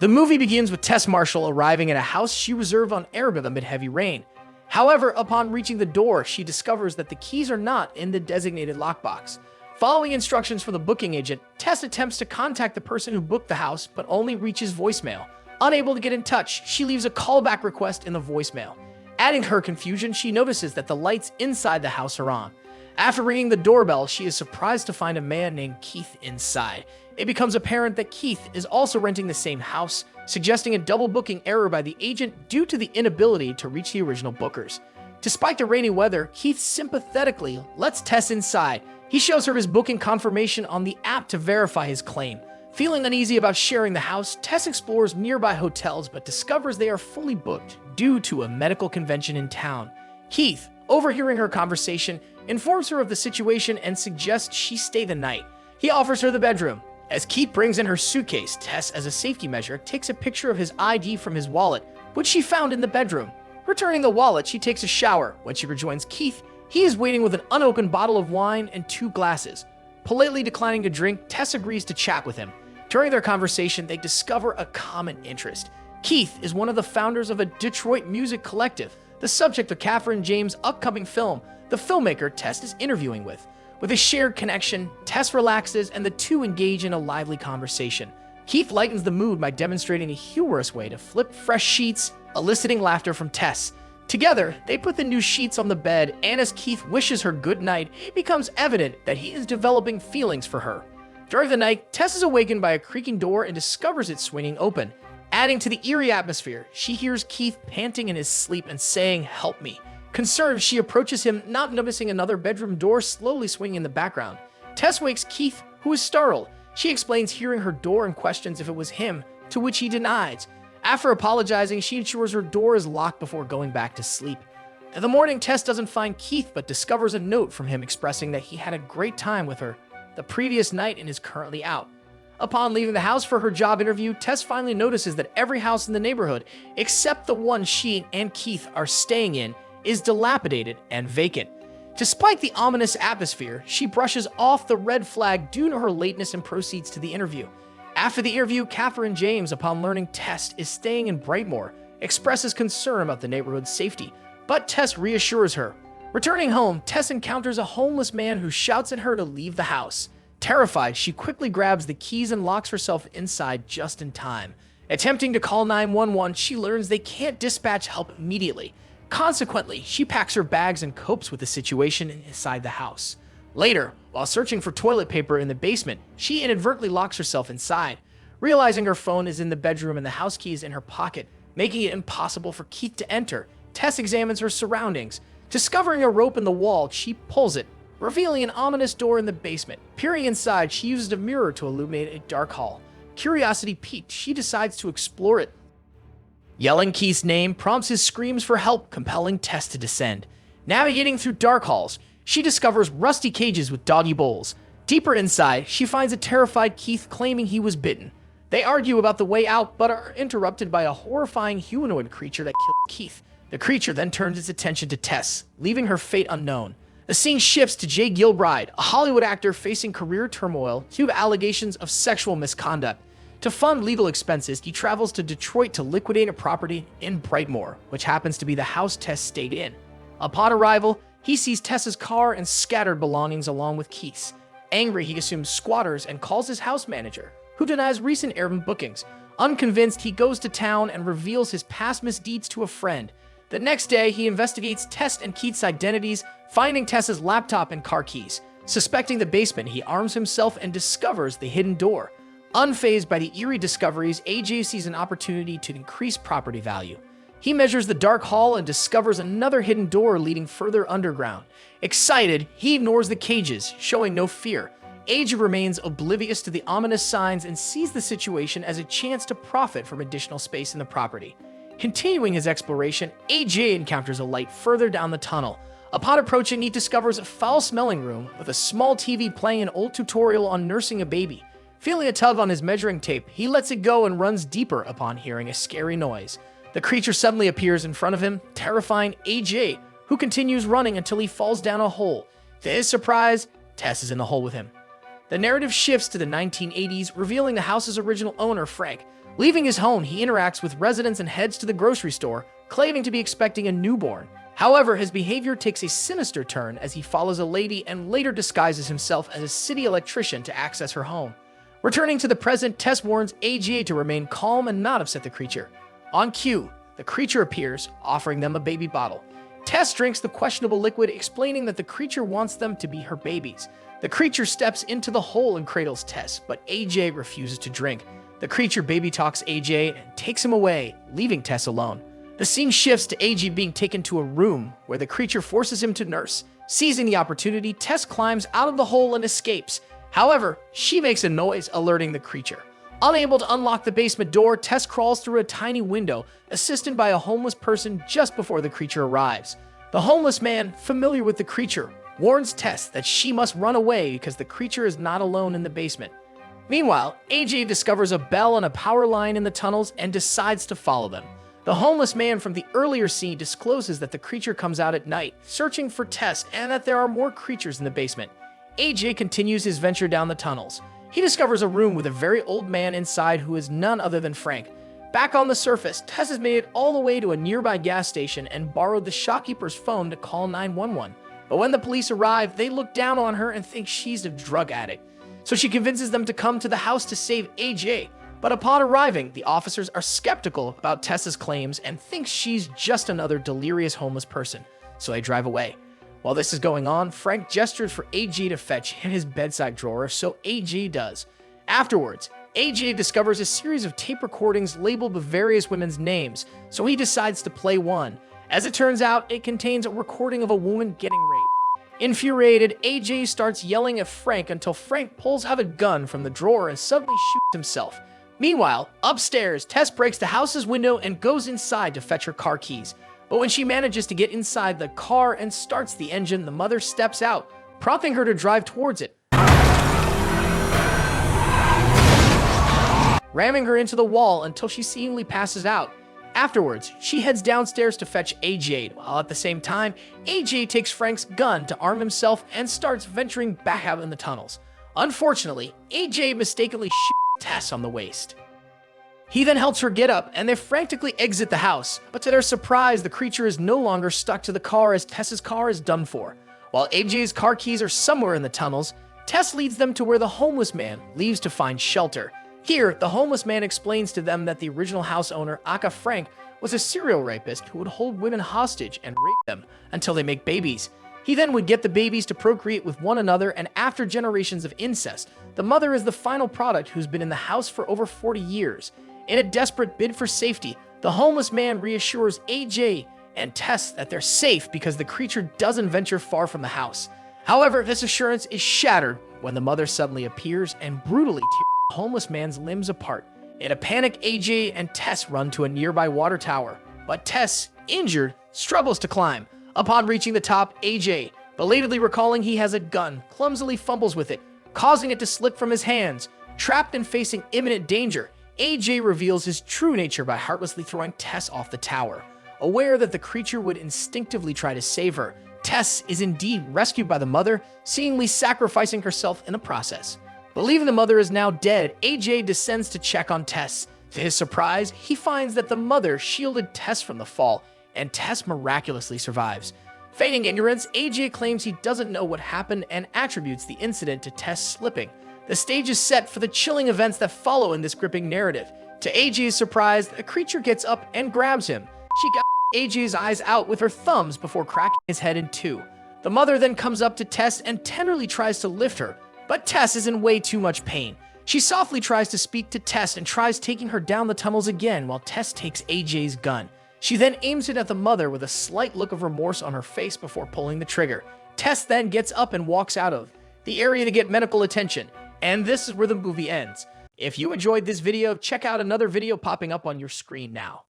The movie begins with Tess Marshall arriving at a house she reserved on Erebeth amid heavy rain. However, upon reaching the door, she discovers that the keys are not in the designated lockbox. Following instructions from the booking agent, Tess attempts to contact the person who booked the house, but only reaches voicemail. Unable to get in touch, she leaves a callback request in the voicemail. Adding to her confusion, she notices that the lights inside the house are on. After ringing the doorbell, she is surprised to find a man named Keith inside. It becomes apparent that Keith is also renting the same house, suggesting a double booking error by the agent due to the inability to reach the original bookers. Despite the rainy weather, Keith sympathetically lets Tess inside. He shows her his booking confirmation on the app to verify his claim. Feeling uneasy about sharing the house, Tess explores nearby hotels but discovers they are fully booked due to a medical convention in town. Keith, overhearing her conversation, informs her of the situation and suggests she stay the night. He offers her the bedroom. As Keith brings in her suitcase, Tess, as a safety measure, takes a picture of his ID from his wallet, which she found in the bedroom. Returning the wallet, she takes a shower. When she rejoins Keith, he is waiting with an unopened bottle of wine and 2 glasses. Politely declining to drink, Tess agrees to chat with him. During their conversation, they discover a common interest. Keith is one of the founders of a Detroit music collective, the subject of Kathryn James' upcoming film, the filmmaker Tess is interviewing with. With a shared connection, Tess relaxes and the two engage in a lively conversation. Keith lightens the mood by demonstrating a humorous way to flip fresh sheets, eliciting laughter from Tess. Together, they put the new sheets on the bed, and as Keith wishes her good night, it becomes evident that he is developing feelings for her. During the night, Tess is awakened by a creaking door and discovers it swinging open. Adding to the eerie atmosphere, she hears Keith panting in his sleep and saying, "Help me." Concerned, she approaches him, not noticing another bedroom door slowly swinging in the background. Tess wakes Keith, who is startled. She explains hearing her door and questions if it was him, to which he denies. After apologizing, she ensures her door is locked before going back to sleep. In the morning, Tess doesn't find Keith but discovers a note from him expressing that he had a great time with her the previous night and is currently out. Upon leaving the house for her job interview, Tess finally notices that every house in the neighborhood, except the one she and Keith are staying in, is dilapidated and vacant. Despite the ominous atmosphere, she brushes off the red flag due to her lateness and proceeds to the interview. After the interview, Kathryn James, upon learning Tess is staying in Brightmoor, expresses concern about the neighborhood's safety, but Tess reassures her. Returning home, Tess encounters a homeless man who shouts at her to leave the house. Terrified, she quickly grabs the keys and locks herself inside just in time. Attempting to call 911, she learns they can't dispatch help immediately. Consequently, she packs her bags and copes with the situation inside the house. Later, while searching for toilet paper in the basement, she inadvertently locks herself inside. Realizing her phone is in the bedroom and the house key is in her pocket, making it impossible for Keith to enter, Tess examines her surroundings. Discovering a rope in the wall, she pulls it, revealing an ominous door in the basement. Peering inside, she uses a mirror to illuminate a dark hall. Curiosity piqued, she decides to explore it. Yelling Keith's name prompts his screams for help, compelling Tess to descend. Navigating through dark halls, she discovers rusty cages with doggy bowls. Deeper inside, she finds a terrified Keith claiming he was bitten. They argue about the way out, but are interrupted by a horrifying humanoid creature that kills Keith. The creature then turns its attention to Tess, leaving her fate unknown. The scene shifts to Jay Gilbride, a Hollywood actor facing career turmoil due to allegations of sexual misconduct. To fund legal expenses, he travels to Detroit to liquidate a property in Brightmoor, which happens to be the house Tess stayed in. Upon arrival, he sees Tess's car and scattered belongings along with Keith's. Angry, he assumes squatters and calls his house manager, who denies recent Airbnb bookings. Unconvinced, he goes to town and reveals his past misdeeds to a friend. The next day, he investigates Tess and Keith's identities, finding Tess's laptop and car keys. Suspecting the basement, he arms himself and discovers the hidden door. Unfazed by the eerie discoveries, AJ sees an opportunity to increase property value. He measures the dark hall and discovers another hidden door leading further underground. Excited, he ignores the cages, showing no fear. AJ remains oblivious to the ominous signs and sees the situation as a chance to profit from additional space in the property. Continuing his exploration, AJ encounters a light further down the tunnel. Upon approaching, he discovers a foul-smelling room with a small TV playing an old tutorial on nursing a baby. Feeling a tug on his measuring tape, he lets it go and runs deeper upon hearing a scary noise. The creature suddenly appears in front of him, terrifying AJ, who continues running until he falls down a hole. To his surprise, Tess is in the hole with him. The narrative shifts to the 1980s, revealing the house's original owner, Frank. Leaving his home, he interacts with residents and heads to the grocery store, claiming to be expecting a newborn. However, his behavior takes a sinister turn as he follows a lady and later disguises himself as a city electrician to access her home. Returning to the present, Tess warns AGA to remain calm and not upset the creature. On cue, the creature appears, offering them a baby bottle. Tess drinks the questionable liquid, explaining that the creature wants them to be her babies. The creature steps into the hole and cradles Tess, but AJ refuses to drink. The creature baby talks AJ and takes him away, leaving Tess alone. The scene shifts to AJ being taken to a room where the creature forces him to nurse. Seizing the opportunity, Tess climbs out of the hole and escapes. However, she makes a noise, alerting the creature. Unable to unlock the basement door, Tess crawls through a tiny window, assisted by a homeless person just before the creature arrives. The homeless man, familiar with the creature, warns Tess that she must run away because the creature is not alone in the basement. Meanwhile, AJ discovers a bell on a power line in the tunnels and decides to follow them. The homeless man from the earlier scene discloses that the creature comes out at night, searching for Tess, and that there are more creatures in the basement. AJ continues his venture down the tunnels. He discovers a room with a very old man inside who is none other than Frank. Back on the surface, Tess has made it all the way to a nearby gas station and borrowed the shopkeeper's phone to call 911. But when the police arrive, they look down on her and think she's a drug addict. So she convinces them to come to the house to save AJ. But upon arriving, the officers are skeptical about Tess's claims and think she's just another delirious homeless person, so they drive away. While this is going on, Frank gestures for AJ to fetch in his bedside drawer, so AJ does. Afterwards, AJ discovers a series of tape recordings labeled with various women's names, so he decides to play one. As it turns out, it contains a recording of a woman getting raped. Infuriated, AJ starts yelling at Frank until Frank pulls out a gun from the drawer and suddenly shoots himself. Meanwhile, upstairs, Tess breaks the house's window and goes inside to fetch her car keys. But when she manages to get inside the car and starts the engine, the mother steps out, prompting her to drive towards it, ramming her into the wall until she seemingly passes out. Afterwards, she heads downstairs to fetch AJ, while at the same time, AJ takes Frank's gun to arm himself and starts venturing back out in the tunnels. Unfortunately, AJ mistakenly shoots Tess on the waist. He then helps her get up, and they frantically exit the house, but to their surprise, the creature is no longer stuck to the car as Tess's car is done for. While AJ's car keys are somewhere in the tunnels, Tess leads them to where the homeless man leaves to find shelter. Here, the homeless man explains to them that the original house owner, aka Frank, was a serial rapist who would hold women hostage and rape them until they make babies. He then would get the babies to procreate with one another, and after generations of incest, the mother is the final product who's been in the house for over 40 years. In a desperate bid for safety, the homeless man reassures AJ and Tess that they're safe because the creature doesn't venture far from the house. However, this assurance is shattered when the mother suddenly appears and brutally tears the homeless man's limbs apart. In a panic, AJ and Tess run to a nearby water tower, but Tess, injured, struggles to climb. Upon reaching the top, AJ, belatedly recalling he has a gun, clumsily fumbles with it, causing it to slip from his hands. Trapped and facing imminent danger, AJ reveals his true nature by heartlessly throwing Tess off the tower. Aware that the creature would instinctively try to save her, Tess is indeed rescued by the mother, seemingly sacrificing herself in the process. Believing the mother is now dead, AJ descends to check on Tess. To his surprise, he finds that the mother shielded Tess from the fall, and Tess miraculously survives. Feigning ignorance, AJ claims he doesn't know what happened and attributes the incident to Tess slipping. The stage is set for the chilling events that follow in this gripping narrative. To AJ's surprise, the creature gets up and grabs him. She got AJ's eyes out with her thumbs before cracking his head in two. The mother then comes up to Tess and tenderly tries to lift her, but Tess is in way too much pain. She softly tries to speak to Tess and tries taking her down the tunnels again while Tess takes AJ's gun. She then aims it at the mother with a slight look of remorse on her face before pulling the trigger. Tess then gets up and walks out of the area to get medical attention. And this is where the movie ends. If you enjoyed this video, check out another video popping up on your screen now.